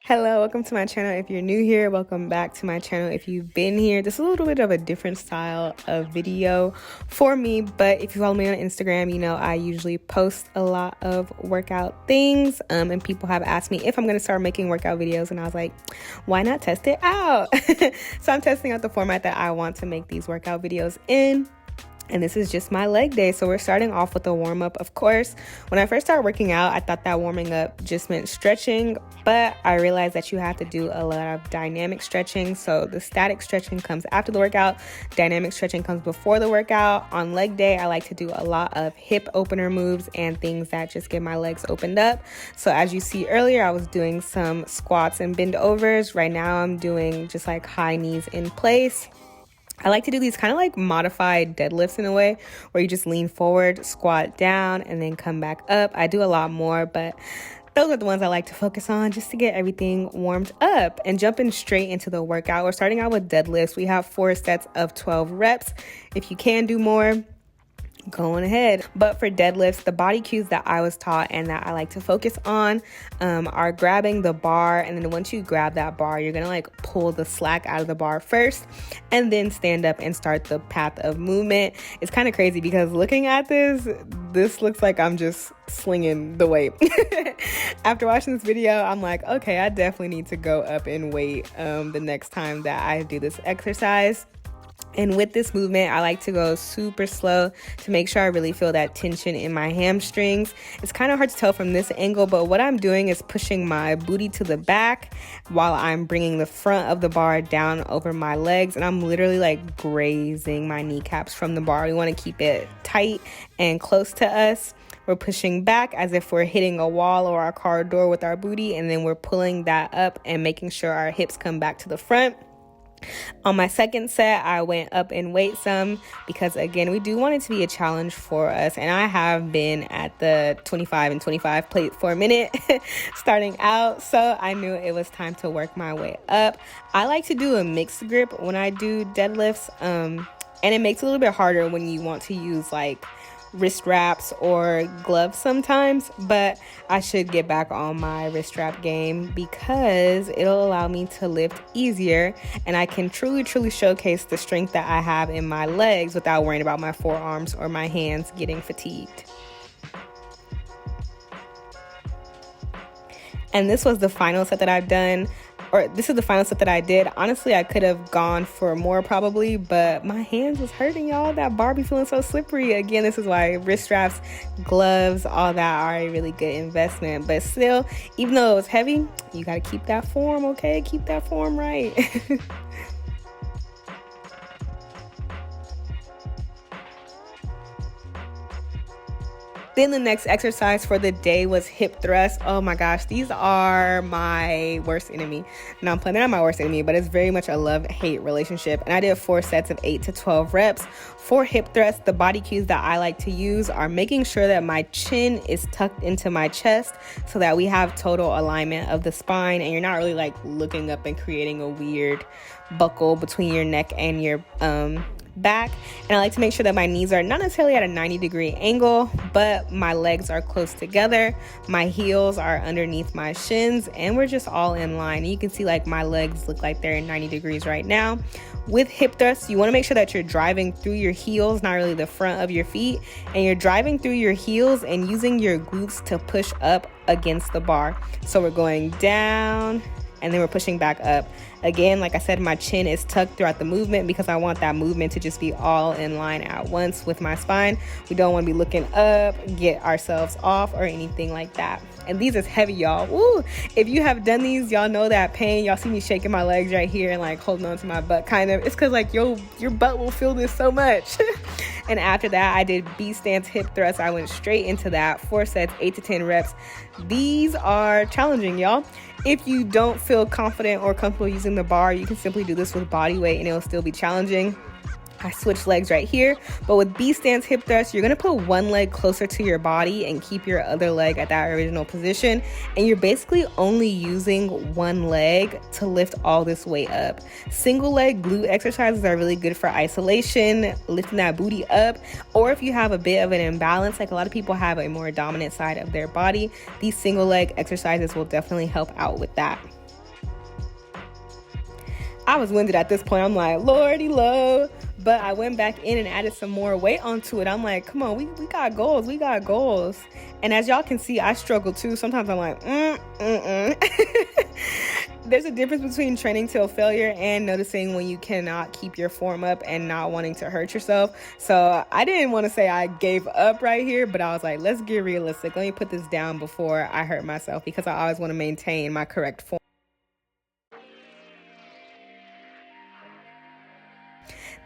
Hello, welcome to my channel. If you're new here, welcome back to my channel. If you've been here, this is a little bit of a different style of video for me, but if you follow me on Instagram, you know I usually post a lot of workout things, and people have asked me if I'm going to start making workout videos, and I was like, why not test it out? So I'm testing out the format that I want to make these workout videos in. And this is just my leg day. So we're starting off with a warm-up. Of course, when I first started working out, I thought that warming up just meant stretching, but I realized that you have to do a lot of dynamic stretching. So the static stretching comes after the workout, dynamic stretching comes before the workout. On leg day, I like to do a lot of hip opener moves and things that just get my legs opened up. So as you see earlier, I was doing some squats and bend overs. Right now I'm doing just like high knees in place. I like to do these kind of like modified deadlifts in a way where you just lean forward, squat down, and then come back up. I do a lot more, but those are the ones I like to focus on just to get everything warmed up. And jumping straight into the workout, we're starting out with deadlifts. We have 4 sets of 12 reps. If you can do more, go on ahead. But for deadlifts, the body cues that I was taught and that I like to focus on are grabbing the bar, and then once you grab that bar, you're gonna like pull the slack out of the bar first and then stand up and start the path of movement. It's kind of crazy because looking at this looks like I'm just slinging the weight. After watching this video, I'm like, okay, I definitely need to go up in weight the next time that I do this exercise. And with this movement, I like to go super slow to make sure I really feel that tension in my hamstrings. It's kind of hard to tell from this angle, but what I'm doing is pushing my booty to the back while I'm bringing the front of the bar down over my legs. And I'm literally like grazing my kneecaps from the bar. We want to keep it tight and close to us. We're pushing back as if we're hitting a wall or our car door with our booty, and then we're pulling that up and making sure our hips come back to the front. On my second set, I went up in weight some because, again, we do want it to be a challenge for us. And I have been at the 25 and 25 plate for a minute starting out. So I knew it was time to work my way up. I like to do a mixed grip when I do deadlifts. And it makes it a little bit harder when you want to use like wrist wraps or gloves sometimes, but I should get back on my wrist wrap game because it'll allow me to lift easier, and I can truly showcase the strength that I have in my legs without worrying about my forearms or my hands getting fatigued. And this was the final set that I've done, or this is the final set that I did. Honestly, I could have gone for more probably, but my hands was hurting, y'all. That bar be feeling so slippery. Again, this is why wrist straps, gloves, all that are a really good investment. But still, even though it was heavy, you got to keep that form, okay? Keep that form right. Then the next exercise for the day was hip thrust. Oh my gosh, these are my worst enemy. No, I'm playing, they're not my worst enemy, but it's very much a love-hate relationship. And I did 4 sets of 8 to 12 reps. For hip thrusts, the body cues that I like to use are making sure that my chin is tucked into my chest so that we have total alignment of the spine, and you're not really like looking up and creating a weird buckle between your neck and your back. And I like to make sure that my knees are not necessarily at a 90-degree angle, but my legs are close together, my heels are underneath my shins, and we're just all in line. And you can see like my legs look like they're in 90 degrees right now. With hip thrusts, you want to make sure that you're driving through your heels, not really the front of your feet, and you're driving through your heels and using your glutes to push up against the bar. So we're going down and then we're pushing back up. Again, like I said, my chin is tucked throughout the movement because I want that movement to just be all in line at once with my spine. We don't want to be looking up, get ourselves off, or anything like that. And these is heavy, y'all. Woo! If you have done these, y'all know that pain. Y'all see me shaking my legs right here and like holding on to my butt kind of. It's because like your butt will feel this so much. And after that, I did B stance hip thrust. I went straight into that. 4 sets, 8 to 10 reps. These are challenging, y'all. If you don't feel confident or comfortable using the bar, you can simply do this with body weight and it'll still be challenging. I switched legs right here, but with B stance hip thrust, you're gonna put one leg closer to your body and keep your other leg at that original position. And you're basically only using one leg to lift all this weight up. Single leg glute exercises are really good for isolation, lifting that booty up, or if you have a bit of an imbalance, like a lot of people have a more dominant side of their body, these single leg exercises will definitely help out with that. I was winded at this point. I'm like, Lordy low. But I went back in and added some more weight onto it. I'm like, come on, we got goals. We got goals. And as y'all can see, I struggle too. Sometimes I'm like, There's a difference between training till failure and noticing when you cannot keep your form up and not wanting to hurt yourself. So I didn't want to say I gave up right here, but I was like, let's get realistic. Let me put this down before I hurt myself, because I always want to maintain my correct form.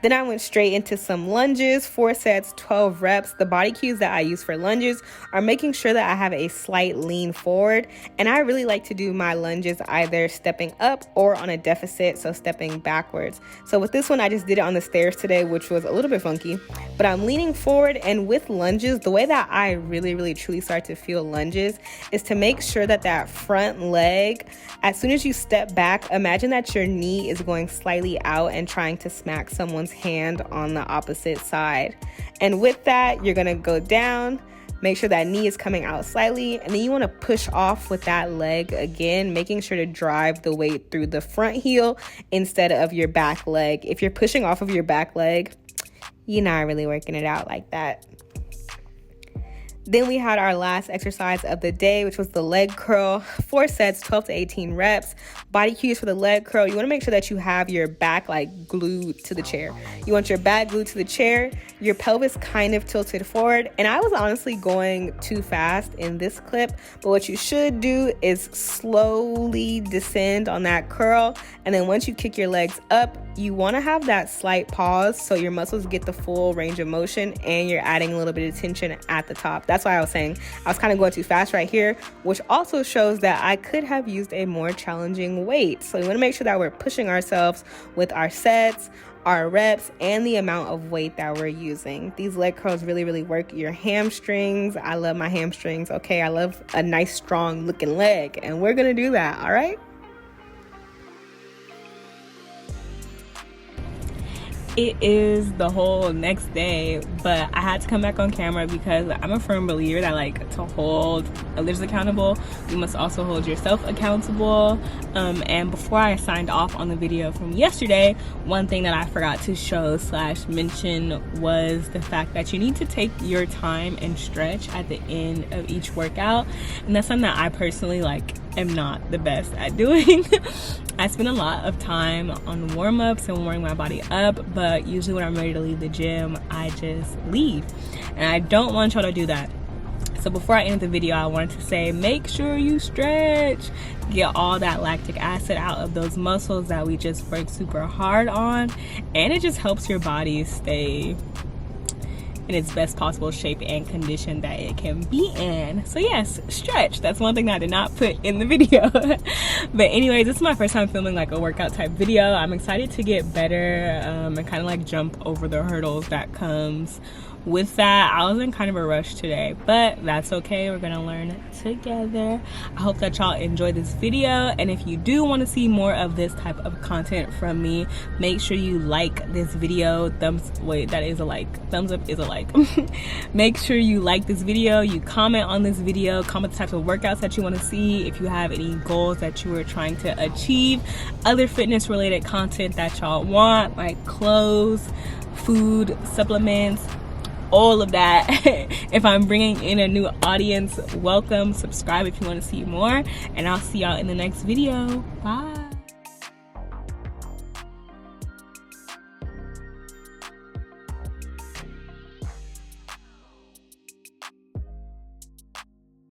Then I went straight into some lunges, 4 sets, 12 reps. The body cues that I use for lunges are making sure that I have a slight lean forward. And I really like to do my lunges either stepping up or on a deficit, so stepping backwards. So with this one, I just did it on the stairs today, which was a little bit funky. But I'm leaning forward, and with lunges, the way that I really truly start to feel lunges is to make sure that that front leg, as soon as you step back, imagine that your knee is going slightly out and trying to smack someone's hand on the opposite side. And with that, you're gonna go down, make sure that knee is coming out slightly, and then you want to push off with that leg again, making sure to drive the weight through the front heel instead of your back leg. If you're pushing off of your back leg, you're not really working it out like that. Then we had our last exercise of the day, which was the leg curl, 4 sets, 12 to 18 reps. Body cues for the leg curl. You want to make sure that you have your back like glued to the chair. You want your back glued to the chair, your pelvis kind of tilted forward. And I was honestly going too fast in this clip, but what you should do is slowly descend on that curl. And then once you kick your legs up, you want to have that slight pause so your muscles get the full range of motion and you're adding a little bit of tension at the top. That's why I was saying I was kind of going too fast right here, which also shows that I could have used a more challenging weight. So we want to make sure that we're pushing ourselves with our sets, our reps, and the amount of weight that we're using. These leg curls really work your hamstrings. I love my hamstrings. Okay, I love a nice strong looking leg, and we're gonna do that. All right. It is the whole next day, but I had to come back on camera because I'm a firm believer that like to hold others accountable, you must also hold yourself accountable. And before I signed off on the video from yesterday, one thing that I forgot to show / mention was the fact that you need to take your time and stretch at the end of each workout. And that's something that I personally am not the best at doing. I spend a lot of time on warm-ups and warming my body up, but usually when I'm ready to leave the gym, I just leave. And I don't want y'all to do that. So before I end the video, I wanted to say, make sure you stretch. Get all that lactic acid out of those muscles that we just worked super hard on. And it just helps your body stay in its best possible shape and condition that it can be in. So yes, stretch. That's one thing that I did not put in the video. But anyways, this is my first time filming a workout type video. I'm excited to get better and kind of jump over the hurdles that comes with that. I was in kind of a rush today, but that's okay. We're gonna learn together. I hope that y'all enjoy this video, and if you do want to see more of this type of content from me, make sure you like this video. Thumbs up is a like. Make sure you like this video, you comment on this video, comment the types of workouts that you want to see, if you have any goals that you are trying to achieve, other fitness related content that y'all want, like clothes, food, supplements, all of that. If I'm bringing in a new audience, welcome. Subscribe if you want to see more, and I'll see y'all in the next video. Bye.